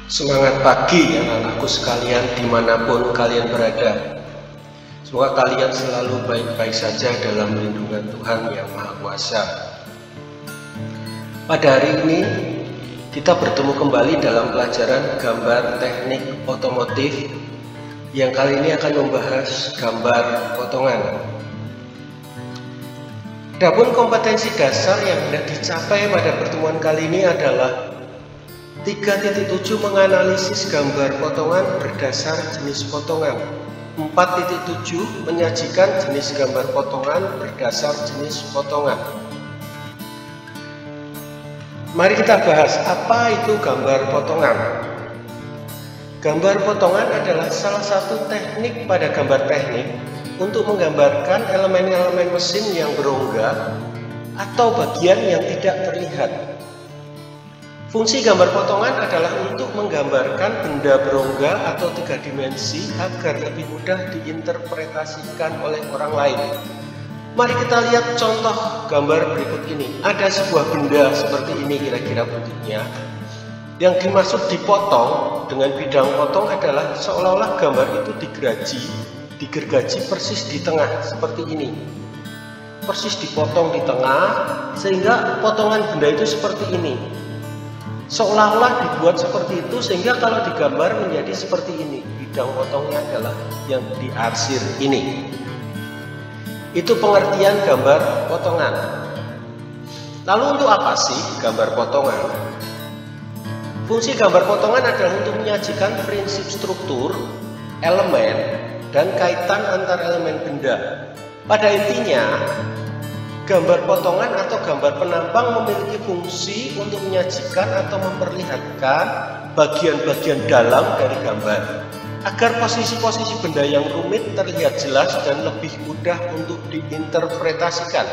Semangat pagi anak-anakku sekalian dimanapun kalian berada. Semoga kalian selalu baik-baik saja dalam lindungan Tuhan yang Maha Kuasa. Pada hari ini kita bertemu kembali dalam pelajaran gambar teknik otomotif yang kali ini akan membahas gambar potongan. Adapun kompetensi dasar yang hendak dicapai pada pertemuan kali ini adalah 3.7 menganalisis gambar potongan berdasar jenis potongan. 4.7 menyajikan jenis gambar potongan berdasar jenis potongan. Mari kita bahas apa itu gambar potongan. Gambar potongan adalah salah satu teknik pada gambar teknik untuk menggambarkan elemen-elemen mesin yang berongga atau bagian yang tidak terlihat. Fungsi gambar potongan adalah untuk menggambarkan benda berongga atau 3 dimensi agar lebih mudah diinterpretasikan oleh orang lain. Mari kita lihat contoh gambar berikut ini. Ada sebuah benda seperti ini kira-kira bentuknya. Yang dimaksud dipotong dengan bidang potong adalah seolah-olah gambar itu digergaji persis di tengah seperti ini. Persis dipotong di tengah sehingga potongan benda itu seperti ini. Seolah-olah dibuat seperti itu sehingga kalau digambar menjadi seperti ini. Bidang potongnya adalah yang diarsir ini. Itu pengertian gambar potongan. Lalu untuk apa sih gambar potongan? Fungsi gambar potongan adalah untuk menyajikan prinsip struktur, elemen, dan kaitan antar elemen benda. Pada intinya, gambar potongan atau gambar penampang memiliki fungsi untuk menyajikan atau memperlihatkan bagian-bagian dalam dari gambar agar posisi-posisi benda yang rumit terlihat jelas dan lebih mudah untuk diinterpretasikan.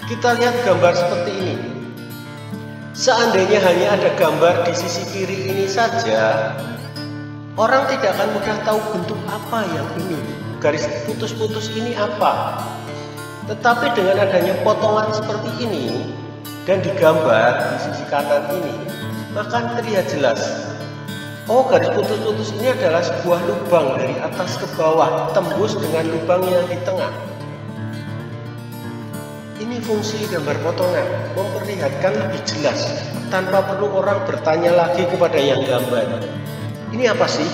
Kita lihat gambar seperti ini. Seandainya hanya ada gambar di sisi kiri ini saja, orang tidak akan mudah tahu bentuk apa yang ini. Garis putus-putus ini apa? Tetapi dengan adanya potongan seperti ini dan digambar di sisi kanan ini, maka terlihat jelas. Oh, garis putus-putus ini adalah sebuah lubang dari atas ke bawah, tembus dengan lubang yang di tengah. Ini fungsi gambar potongan, memperlihatkan lebih jelas tanpa perlu orang bertanya lagi kepada yang gambar. Ini apa sih?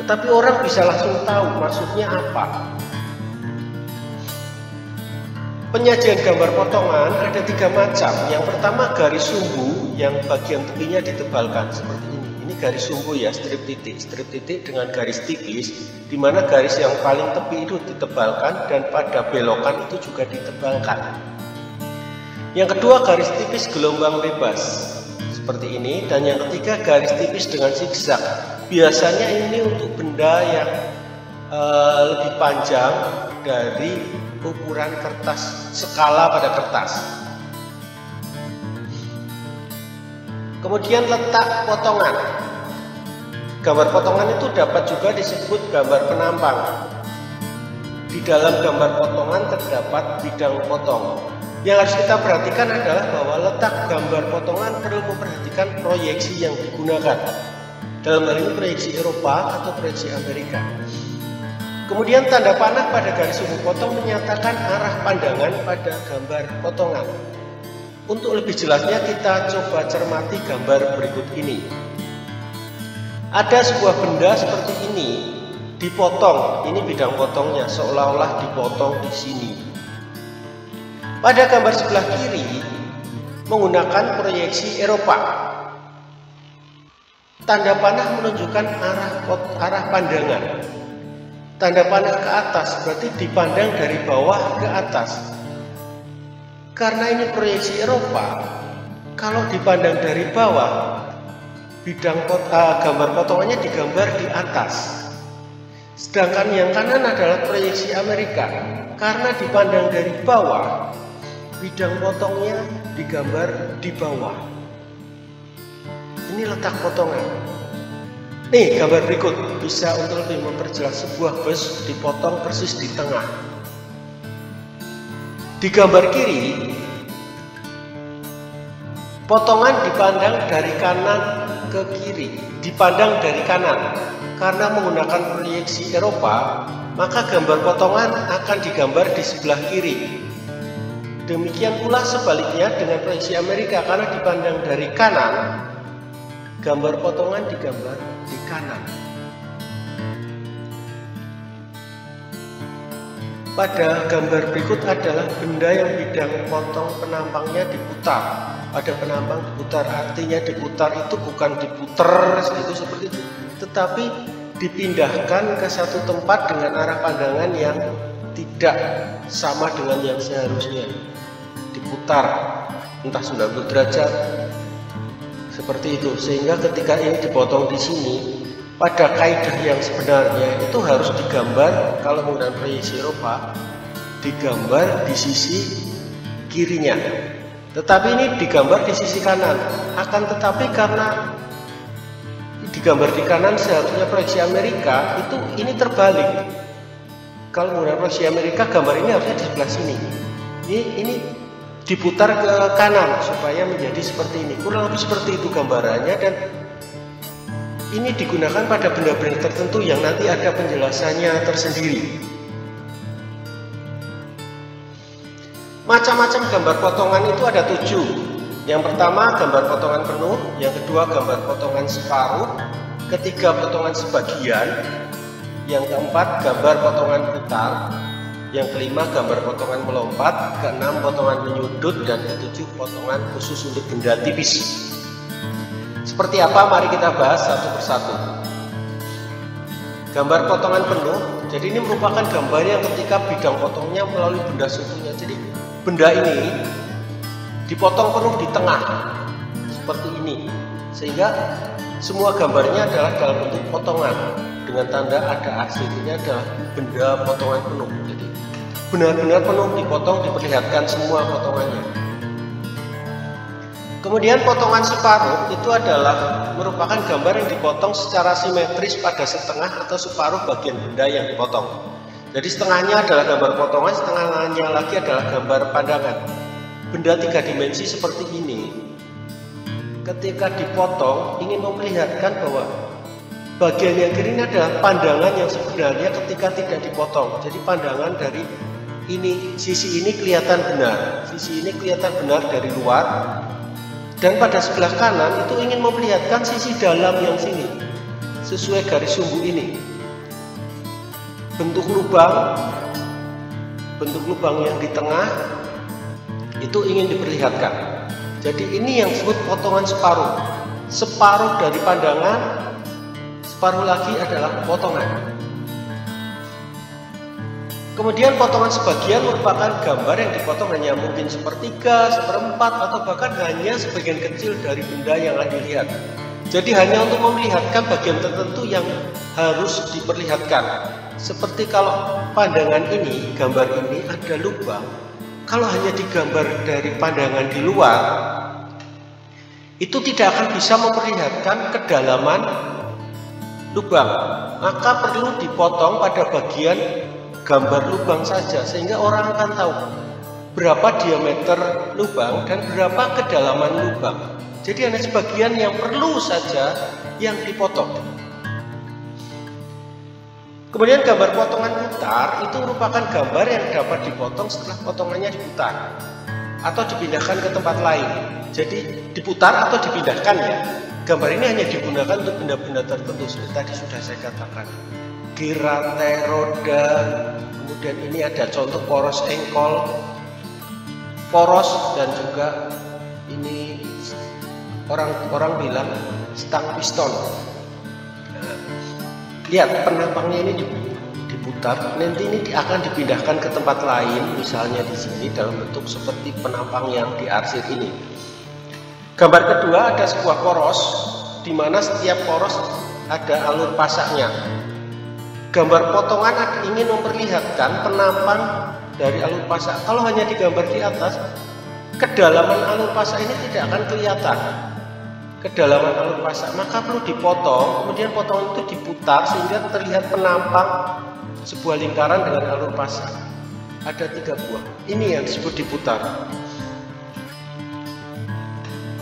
Tetapi orang bisa langsung tahu maksudnya apa. Penyajian gambar potongan ada 3 macam. Yang pertama garis sumbu yang bagian tepinya ditebalkan seperti ini. Ini garis sumbu ya, strip titik dengan garis tipis, di mana garis yang paling tepi itu ditebalkan dan pada belokan itu juga ditebalkan. Yang kedua garis tipis gelombang bebas seperti ini, dan yang ketiga garis tipis dengan zigzag. Biasanya ini untuk benda yang lebih panjang dari ukuran kertas, skala pada kertas. Kemudian letak potongan. Gambar potongan itu dapat juga disebut gambar penampang. Di dalam gambar potongan terdapat bidang potong. Yang harus kita perhatikan adalah bahwa letak gambar potongan perlu memperhatikan proyeksi yang digunakan. Dalam hal ini proyeksi Eropa atau proyeksi Amerika. Kemudian tanda panah pada garis sumbu potong menyatakan arah pandangan pada gambar potongan. Untuk lebih jelasnya kita coba cermati gambar berikut ini. Ada sebuah benda seperti ini dipotong. Ini bidang potongnya seolah-olah dipotong di sini. Pada gambar sebelah kiri menggunakan proyeksi Eropa. Tanda panah menunjukkan arah pandangan. Tanda panah ke atas berarti dipandang dari bawah ke atas. Karena ini proyeksi Eropa, kalau dipandang dari bawah, gambar potongannya digambar di atas. Sedangkan yang kanan adalah proyeksi Amerika. Karena dipandang dari bawah, bidang potongnya digambar di bawah. Ini letak potongan. Nih gambar berikut bisa untuk lebih memperjelas sebuah bus dipotong persis di tengah. Di gambar kiri Potongan dipandang dari kanan ke kiri, dipandang dari kanan. Karena menggunakan proyeksi Eropa, maka gambar potongan akan digambar di sebelah kiri. Demikian pula sebaliknya dengan proyeksi Amerika, karena dipandang dari kanan, gambar potongan digambar di kanan. Pada gambar berikut adalah benda yang bidang potong penampangnya diputar. Pada penampang diputar, artinya diputar itu bukan diputer gitu seperti itu, tetapi dipindahkan ke satu tempat dengan arah pandangan yang tidak sama dengan yang seharusnya. Diputar entah 90 derajat seperti itu, sehingga ketika ini dipotong di sini, pada kaidah yang sebenarnya itu harus digambar, kalau menggunakan proyeksi Eropa, digambar di sisi kirinya. Tetapi ini digambar di sisi kanan. Akan tetapi karena digambar di kanan, seharusnya proyeksi Amerika itu ini terbalik. Kalau menggunakan proyeksi Amerika, gambar ini harusnya di sebelah sini. Ini diputar ke kanan supaya menjadi seperti ini. Kurang lebih seperti itu gambarannya, dan ini digunakan pada benda-benda tertentu yang nanti ada penjelasannya tersendiri. Macam-macam gambar potongan itu ada 7. Yang pertama gambar potongan penuh, yang kedua gambar potongan separuh, ketiga potongan sebagian, yang keempat gambar potongan putar, yang kelima gambar potongan melompat, keenam potongan menyudut, dan ketujuh potongan khusus untuk benda tipis. Seperti apa? Mari kita bahas satu persatu. Gambar potongan penuh, jadi ini merupakan gambar yang ketika bidang potongnya melalui benda sekunya. Jadi benda ini dipotong penuh di tengah, seperti ini, sehingga semua gambarnya adalah dalam bentuk potongan dengan tanda ada arsir. Ini adalah benda potongan penuh. Jadi benar-benar penuh dipotong, diperlihatkan semua potongannya. Kemudian potongan separuh itu adalah merupakan gambar yang dipotong secara simetris pada setengah atau separuh bagian benda yang dipotong. Jadi setengahnya adalah gambar potongan, setengahnya lagi adalah gambar pandangan. Benda 3 dimensi seperti ini, ketika dipotong ingin memperlihatkan bahwa bagian yang kiri ini adalah pandangan yang sebenarnya ketika tidak dipotong. Jadi pandangan dari ini, sisi ini kelihatan benar, sisi ini kelihatan benar dari luar. Dan pada sebelah kanan itu ingin memperlihatkan sisi dalam yang sini, sesuai garis sumbu ini. Bentuk lubang yang di tengah itu ingin diperlihatkan. Jadi ini yang disebut potongan separuh. Separuh dari pandangan, separuh lagi adalah potongan. Kemudian potongan sebagian merupakan gambar yang dipotong hanya mungkin sepertiga, seperempat, atau bahkan hanya sebagian kecil dari benda yang akan dilihat. Jadi hanya untuk memperlihatkan bagian tertentu yang harus diperlihatkan. Seperti kalau pandangan ini, gambar ini ada lubang, kalau hanya digambar dari pandangan di luar, itu tidak akan bisa memperlihatkan kedalaman lubang. Maka perlu dipotong pada bagian gambar lubang saja, sehingga orang akan tahu berapa diameter lubang dan berapa kedalaman lubang. Jadi hanya sebagian yang perlu saja yang dipotong. Kemudian gambar potongan putar itu merupakan gambar yang dapat dipotong setelah potongannya diputar atau dipindahkan ke tempat lain. Jadi diputar atau dipindahkan ya. Gambar ini hanya digunakan untuk benda-benda tertentu seperti tadi sudah saya katakan. Rantai roda, kemudian ini ada contoh poros engkol, poros, dan juga ini orang bilang stang piston. Nah, lihat penampangnya ini diputar, nanti ini akan dipindahkan ke tempat lain, misalnya di sini dalam bentuk seperti penampang yang diarsir ini. Gambar kedua ada sebuah poros, di mana setiap poros ada alur pasaknya. Gambar potongan ingin memperlihatkan penampang dari alur pasak. Kalau hanya digambar di atas, kedalaman alur pasak ini tidak akan kelihatan. Kedalaman alur pasak, maka perlu dipotong, kemudian potongan itu diputar sehingga terlihat penampang sebuah lingkaran dengan alur pasak. Ada 3 buah. Ini yang disebut diputar.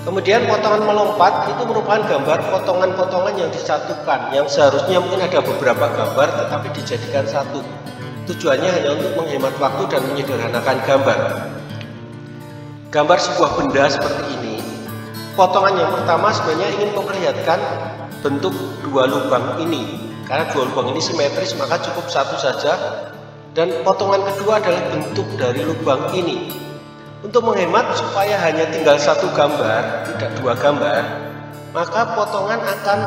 Kemudian potongan melompat itu merupakan gambar potongan-potongan yang disatukan, yang seharusnya mungkin ada beberapa gambar tetapi dijadikan satu. Tujuannya hanya untuk menghemat waktu dan menyederhanakan gambar. Gambar sebuah benda seperti ini. Potongan yang pertama sebenarnya ingin memperlihatkan bentuk dua lubang ini. Karena dua lubang ini simetris maka cukup satu saja. Dan potongan kedua adalah bentuk dari lubang ini. Untuk menghemat supaya hanya tinggal satu gambar, tidak dua gambar, maka potongan akan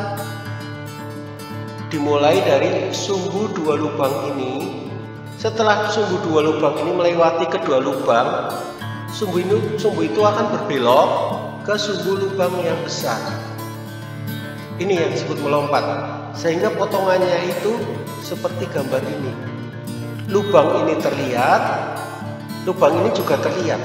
dimulai dari sumbu dua lubang ini. Setelah sumbu dua lubang ini melewati kedua lubang, sumbu itu akan berbelok ke sumbu lubang yang besar. Ini yang disebut melompat, sehingga potongannya itu seperti gambar ini. Lubang ini terlihat, lubang ini juga terlihat.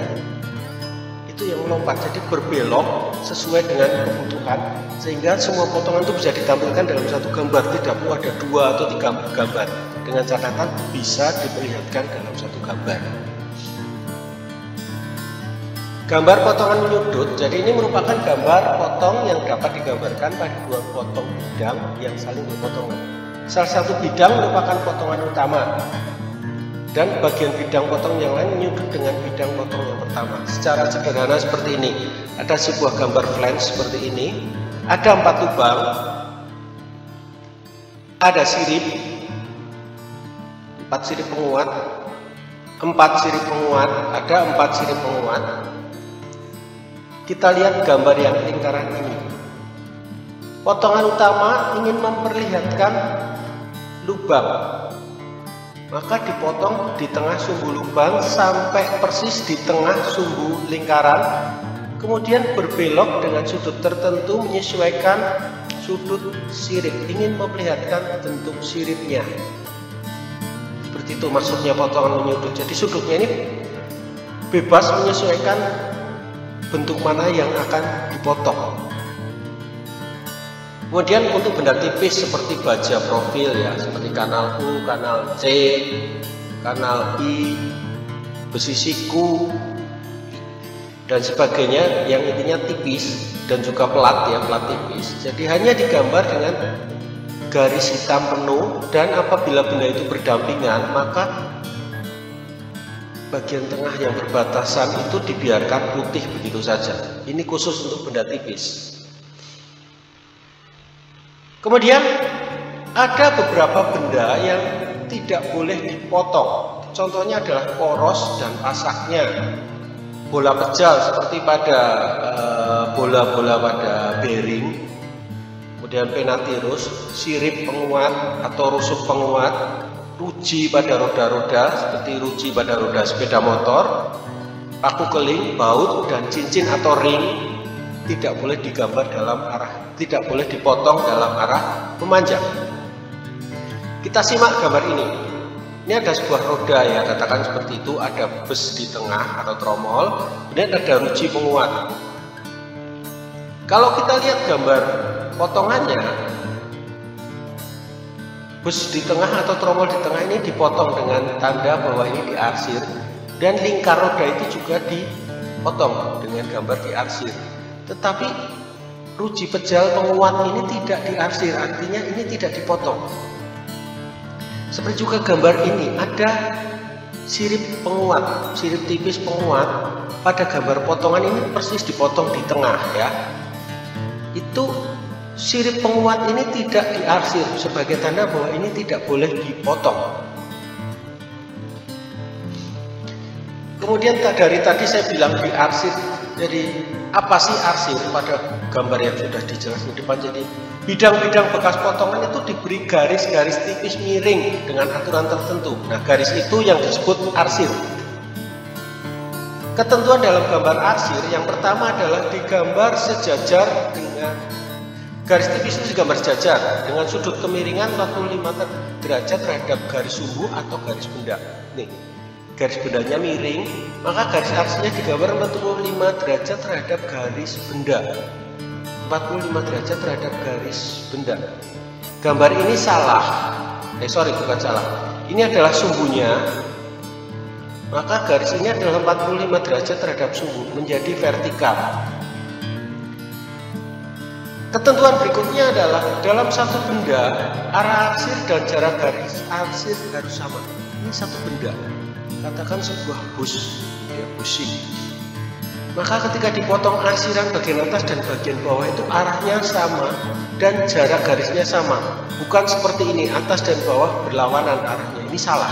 Itu yang melompat, jadi berbelok sesuai dengan kebutuhan, sehingga semua potongan itu bisa ditampilkan dalam satu gambar, tidak perlu ada 2 atau 3 gambar. Dengan catatan bisa diperlihatkan dalam satu gambar. Gambar potongan menyudut, jadi ini merupakan gambar potong yang dapat digambarkan pada dua potong bidang yang saling berpotongan. Salah satu bidang merupakan potongan utama, dan bagian bidang potong yang lain menyudut dengan bidang potong yang pertama. Secara sederhana seperti ini. Ada sebuah gambar flange seperti ini. Ada 4 lubang. Ada sirip. 4 sirip penguat. 4 sirip penguat. Ada 4 sirip penguat. Kita lihat gambar yang lingkaran ini. Potongan utama ingin memperlihatkan lubang. Maka dipotong di tengah sumbu lubang sampai persis di tengah sumbu lingkaran, kemudian berbelok dengan sudut tertentu menyesuaikan sudut sirip, ingin memperlihatkan bentuk siripnya. Seperti itu maksudnya potongan menyudut. Jadi sudutnya ini bebas menyesuaikan bentuk mana yang akan dipotong. Kemudian untuk benda tipis seperti baja profil ya, seperti kanal U, kanal C, kanal I, besi siku, dan sebagainya yang intinya tipis dan juga pelat ya, pelat tipis. Jadi hanya digambar dengan garis hitam penuh, dan apabila benda itu berdampingan maka bagian tengah yang berbatasan itu dibiarkan putih begitu saja. Ini khusus untuk benda tipis. Kemudian ada beberapa benda yang tidak boleh dipotong. Contohnya adalah poros dan pasaknya. Bola pejal seperti pada bola-bola pada bearing. Kemudian penatirus, sirip penguat atau rusuk penguat, ruji pada roda-roda seperti ruji pada roda sepeda motor, paku keling, baut, dan cincin atau ring tidak boleh digambar dalam arah, tidak boleh dipotong dalam arah memanjang. Kita simak gambar ini. Ini ada sebuah roda ya, katakan seperti itu, ada bus di tengah atau tromol, kemudian ada ruji penguat. Kalau kita lihat gambar potongannya, bus di tengah atau tromol di tengah ini dipotong dengan tanda bahwa ini diarsir, dan lingkar roda itu juga dipotong dengan gambar diarsir. Tetapi ruji pejal penguat ini tidak diarsir, artinya ini tidak dipotong. Seperti juga gambar ini, ada sirip penguat, sirip tipis penguat. Pada gambar potongan ini persis dipotong di tengah ya. Itu sirip penguat ini tidak diarsir sebagai tanda bahwa ini tidak boleh dipotong. Kemudian dari tadi saya bilang diarsir. Jadi apa sih arsir pada gambar yang sudah dijelaskan di depan? Jadi bidang-bidang bekas potongan itu diberi garis-garis tipis miring dengan aturan tertentu. Nah, garis itu yang disebut arsir. Ketentuan dalam gambar arsir yang pertama adalah digambar sejajar dengan garis tipis itu digambar sejajar dengan sudut kemiringan 45 derajat terhadap garis sumbu atau garis benda. Nih, garis bendanya miring, maka garis arsirnya digambar 45 derajat terhadap garis benda. 45 derajat terhadap garis benda. Gambar ini salah. Bukan salah. Ini adalah sumbunya. Maka garis ini adalah 45 derajat terhadap sumbu, menjadi vertikal. Ketentuan berikutnya adalah dalam satu benda, arah arsir dan jarak garis arsir harus sama. Ini satu benda, katakan sebuah bus, ya busi. Maka ketika dipotong arsiran bagian atas dan bagian bawah itu arahnya sama dan jarak garisnya sama. Bukan seperti ini, atas dan bawah berlawanan arahnya. Ini salah.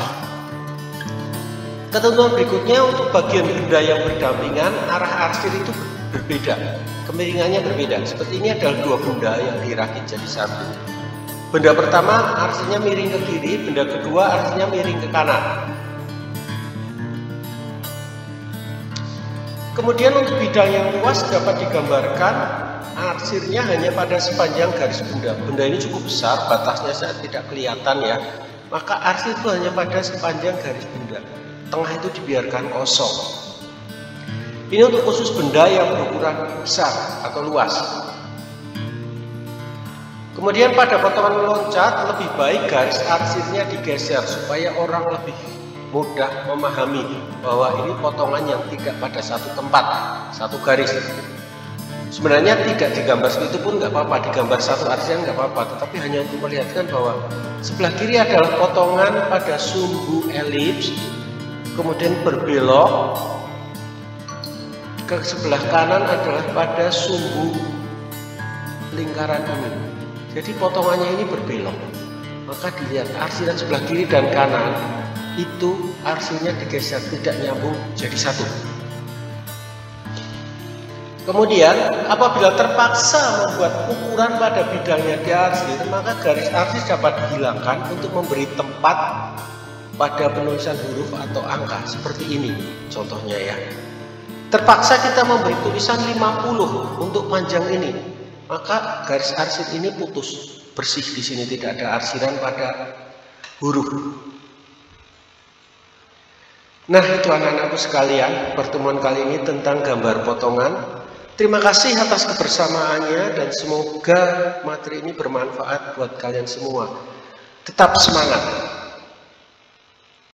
Ketentuan berikutnya untuk bagian benda yang berdampingan, arah arsir itu berbeda. Kemiringannya berbeda. Seperti ini adalah dua benda yang dirakit jadi satu. Benda pertama arsirnya miring ke kiri, benda kedua arsirnya miring ke kanan. Kemudian untuk bidang yang luas dapat digambarkan arsirnya hanya pada sepanjang garis benda. Benda ini cukup besar, batasnya saat tidak kelihatan ya. Maka arsir itu hanya pada sepanjang garis benda. Tengah itu dibiarkan kosong. Ini untuk khusus benda yang berukuran besar atau luas. Kemudian pada potongan loncat lebih baik garis arsirnya digeser supaya orang lebih mudah memahami bahwa ini potongan yang tidak pada satu tempat, satu garis. Sebenarnya tidak digambar seperti itu pun nggak apa-apa, digambar satu arsiran nggak apa-apa, tetapi hanya untuk melihatkan bahwa sebelah kiri adalah potongan pada sumbu elips, kemudian berbelok ke sebelah kanan adalah pada sumbu lingkaran ini. Jadi potongannya ini berbelok. Maka dilihat arsiran sebelah kiri dan kanan itu arsirnya digeser, tidak nyambung jadi satu. Kemudian apabila terpaksa membuat ukuran pada bidangnya diarsir, maka garis arsir dapat dihilangkan untuk memberi tempat pada penulisan huruf atau angka seperti ini contohnya ya. Terpaksa kita memberi tulisan 50 untuk panjang ini, maka garis arsir ini putus, bersih, di sini tidak ada arsiran pada huruf. Nah, itu anak-anakku sekalian, pertemuan kali ini tentang gambar potongan. Terima kasih atas kebersamaannya dan semoga materi ini bermanfaat buat kalian semua. Tetap semangat.